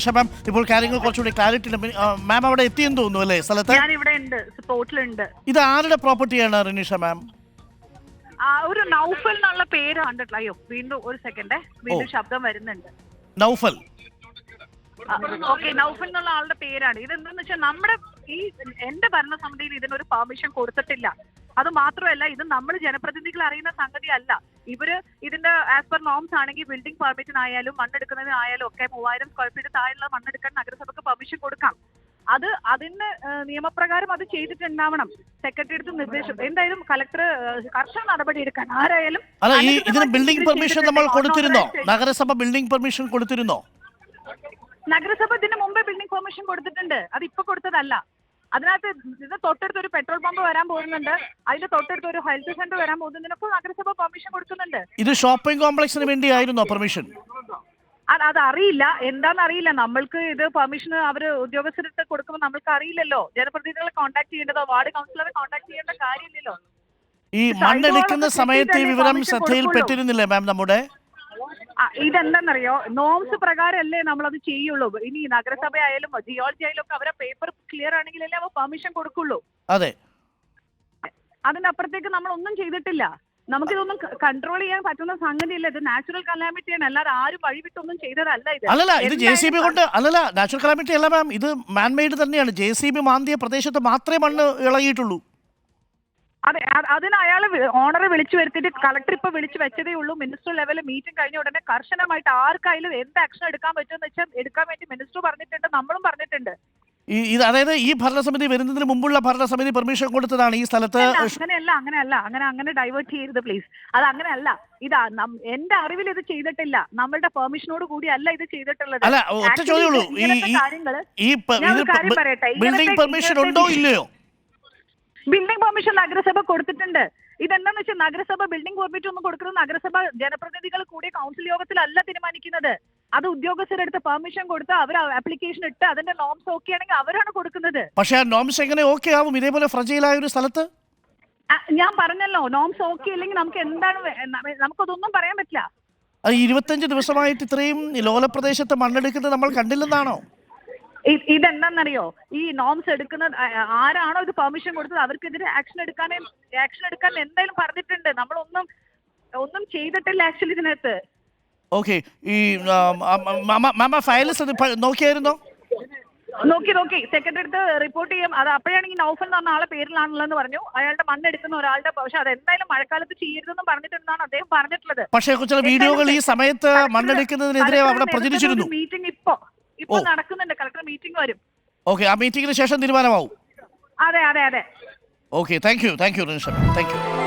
റിനിഷ മാം ഇപ്പോൾ കാര്യങ്ങൾ കുറച്ചുകൂടി ക്ലാരിറ്റി മാം അവിടെ എത്തിയെന്ന് തോന്നുന്നു അല്ലേ സ്ഥലത്ത്? ഇവിടെ ഉണ്ട്, സ്പോട്ടിലുണ്ട്. ഇത് ആരുടെ പ്രോപ്പർട്ടിയാണ് റിനിഷ മാം? ഒരു നൗഫൽ എന്നുള്ള പേര് കണ്ടിട്ടില്ല. അയ്യോ, വീണ്ടും ഒരു സെക്കൻഡ്, വീണ്ടും ശബ്ദം വരുന്നുണ്ട്. നൗഫൽ. ഓക്കെ, നൗഫൽ എന്നുള്ള ആളുടെ പേരാണ്. ഇതെന്താന്ന് വെച്ചാൽ നമ്മുടെ എന്റെ ഭരണസമിതിയിൽ ഇതിനൊരു പെർമിഷൻ കൊടുത്തിട്ടില്ല. അത് മാത്രമല്ല, ഇത് നമ്മൾ ജനപ്രതിനിധികൾ അറിയുന്ന സംഗതി അല്ല. ഇവര് ഇതിന്റെ ആസ് പെർ നോംസ് ആണെങ്കിൽ ബിൽഡിംഗ് പെർമിറ്റിനായാലും മണ്ണെടുക്കുന്നതിനായാലും ഒക്കെ 3000 സ്ക്വയർ ഫീറ്റ് താഴെയുള്ള മണ്ണെടുക്കാൻ നഗരസഭക്ക് പെർമിഷൻ കൊടുക്കാം. അതിന് നിയമപ്രകാരം അത് ചെയ്തിട്ടുണ്ടാവണം. സെക്രട്ടറി അടുത്ത് നിർദ്ദേശം. എന്തായാലും കളക്ടർ കർശന നടപടി എടുക്കാൻ ആരായാലും. അല്ല, ഇതിന് ബിൽഡിംഗ് പെർമിഷൻ നമ്മൾ കൊടുത്തിരുന്നോ? നഗരസഭ ബിൽഡിംഗ് പെർമിഷൻ കൊടുത്തിരുന്നോ? നഗരസഭ ഇതിന് മുമ്പേ ബിൽഡിംഗ് പെർമിഷൻ കൊടുത്തിട്ടുണ്ട്. അത് ഇപ്പൊ കൊടുത്തതല്ല. അതിനകത്ത് ഇത് തൊട്ടടുത്ത് ഒരു പെട്രോൾ പമ്പ് വരാൻ പോകുന്നുണ്ട്, അതിന്റെ തൊട്ടടുത്ത് ഒരു ഹെൽത്ത് സെന്റർ വരാൻ പോകുന്നതിനൊക്കെ നഗരസഭ പെർമിഷൻ കൊടുക്കുന്നുണ്ട്. ഇത് ഷോപ്പിംഗ് കോംപ്ലക്സിന് വേണ്ടിയായിരുന്നോ പെർമിഷൻ? അതറിയില്ല, എന്താണെന്നറിയില്ല. നമ്മൾക്ക് ഇത് പെർമിഷൻ അവര് ഉദ്യോഗസ്ഥരുടെ കൊടുക്കുമ്പോൾ നമ്മൾക്ക് അറിയില്ലല്ലോ. ജനപ്രതിനിധികളെ കോൺടാക്ട് ചെയ്യേണ്ടതോ വാർഡ് കൗൺസിലറെ കോൺടാക്ട് ചെയ്യേണ്ട കാര്യമില്ലല്ലോ. ഈ മണ്ണെടുക്കുന്ന സമയത്ത് ഈ വിവരം ശ്രദ്ധയിൽപ്പെട്ടിരുന്നില്ലേ മാം നമ്മുടെ? ഇതെന്താണെന്നറിയോ, നോംസ് പ്രകാരമല്ലേ നമ്മളത് ചെയ്യുള്ളൂ. ഇനി നഗരസഭ ആയാലും ജിയോളജി ആയാലും ഒക്കെ അവരെ പേപ്പർ ക്ലിയർ ആണെങ്കിലല്ലേ അവർ പെർമിഷൻ കൊടുക്കുള്ളൂ. അതെ, അതിനപ്പുറത്തേക്ക് നമ്മൾ ഒന്നും ചെയ്തിട്ടില്ല. നമുക്കിതൊന്നും കൺട്രോൾ ചെയ്യാൻ പറ്റുന്ന സംഗതിയല്ല. ഇത് നാച്ചുറൽ കലാമിറ്റിയാണ്, അല്ലാതെ ആരും വഴിവിട്ടൊന്നും ചെയ്തതല്ല. ഇത് അല്ലല്ല, ഇത് JCB കൊണ്ട് അല്ലല്ല, നാച്ചുറൽ കലാമിറ്റി അല്ല മാം, ഇത് മാൻമെയ്ഡ് തന്നെയാണ്. JCB മാന്തിയ പ്രദേശത്ത് മാത്രമേ മണ്ണ് ഇളകിയിട്ടുള്ളൂ. അതെ, അതിന് അയാളെ ഓണറെ വിളിച്ചു വരുത്തിയിട്ട് കളക്ടർ ഇപ്പൊ വിളിച്ചു വെച്ചതേ ഉള്ളൂ. മിനിസ്റ്റർ ലെവലിൽ മീറ്റിംഗ് കഴിഞ്ഞ ഉടനെ കർശനമായിട്ട് ആർക്കായാലും എന്ത് ആക്ഷൻ എടുക്കാൻ പറ്റുമെന്ന് വെച്ചാൽ എടുക്കാൻ വേണ്ടി മിനിസ്റ്റർ പറഞ്ഞിട്ടുണ്ട്, നമ്മളും പറഞ്ഞിട്ടുണ്ട്. ഇത് അതായത് ഈ ഭരണസമിതി വരുന്നതിന് മുമ്പുള്ള ഭരണസമിതി പെർമിഷൻ കൊടുത്തതാണ് ഈ സ്ഥലത്ത്. അങ്ങനെ ഡൈവേർട്ട് ചെയ്യരുത് പ്ലീസ്. അത് അങ്ങനെയല്ല. ഇതാ എന്റെ അറിവിൽ ഇത് ചെയ്തിട്ടില്ല. നമ്മളുടെ പെർമിഷനോട് കൂടി അല്ല ഇത് ചെയ്തിട്ടുള്ളത്. അല്ല, ഒറ്റ ചോദ്യമുള്ളൂ, ഈ ബിൽഡിംഗ് പെർമിഷൻ ഉണ്ടോ ഇല്ലയോ? ബിൽഡിംഗ് പെർമിഷൻ നഗരസഭ കൊടുത്തിട്ടുണ്ട്. ഇതെന്താന്ന് വെച്ചാൽ നഗരസഭ ബിൽഡിംഗ് പെർമിറ്റ് ഒന്നും കൊടുക്കുന്നത് നഗരസഭ ജനപ്രതിനിധികൾ കൂടിയ കൗൺസിൽ യോഗത്തിലല്ല തീരുമാനിക്കുന്നത്. അത് ഉദ്യോഗസ്ഥരെടുത്ത് പെർമിഷൻ കൊടുത്ത് അവർ ആപ്ലിക്കേഷൻ ഇട്ട് അതിന്റെ നോംസ് ഓക്കെ ആണെങ്കിൽ അവരാണ് കൊടുക്കുന്നത്. പക്ഷേ ആ നോംസ് എങ്ങനെ ഓക്കെ ആവും ഇതേപോലെ ഫ്രജൈലായ ഒരു സ്ഥലത്ത്? ഞാൻ പറഞ്ഞല്ലോ, നോംസ് ഓക്കെ ഇല്ലെങ്കിൽ നമുക്ക് എന്താണ്, നമുക്കതൊന്നും പറയാൻ പറ്റില്ല. 25 ദിവസമായിട്ട് ഇത്രയും ലോലപ്രദേശത്ത് മണ്ണെടുക്കുന്നത് നമ്മൾ കണ്ടില്ലെന്നാണോ? ഇതെന്താണെന്നറിയോ, ഈ നോംസ് എടുക്കുന്ന ആരാണോ ഇത് പെർമിഷൻ കൊടുത്തത് അവർക്കെതിരെ ആക്ഷൻ എടുക്കാൻ എന്തായാലും പറഞ്ഞിട്ടുണ്ട്. നമ്മളൊന്നും ചെയ്തിട്ടില്ല ആക്ച്വലി ഇതിനകത്ത്. ഓക്കെ, ഈ ഫയൽസ് നോക്കിയായിരുന്നോ? നോക്കി സെക്രട്ടറി അടുത്ത് റിപ്പോർട്ട് ചെയ്യും. അത് അപ്പോഴാണെങ്കിൽ നൗഫൽ എന്ന് പറഞ്ഞ ആളെ പേരിലാണുള്ളതെന്ന് പറഞ്ഞു. അയാളുടെ മണ്ണെടുക്കുന്ന ഒരാളുടെ, പക്ഷെ അതെന്തായാലും മഴക്കാലത്ത് ചെയ്യരുതെന്നും പറഞ്ഞിട്ടുണ്ടെന്നാണ് അദ്ദേഹം പറഞ്ഞിട്ടുള്ളത്. പക്ഷേ ചില വീഡിയോകൾ ഈ സമയത്ത് മണ്ണെടുക്കുന്നതിനെതിരെ അവിടെ പ്രചരിച്ചിരുന്നു. മീറ്റിംഗ് ഇപ്പൊ നടക്കുന്നുണ്ട്, കളക്ടർ മീറ്റിംഗ് വരും. ഓക്കെ, ആ മീറ്റിംഗിന് ശേഷം തീരുമാനമാവും. അതെ. Okay, thank you Rinisha, thank you.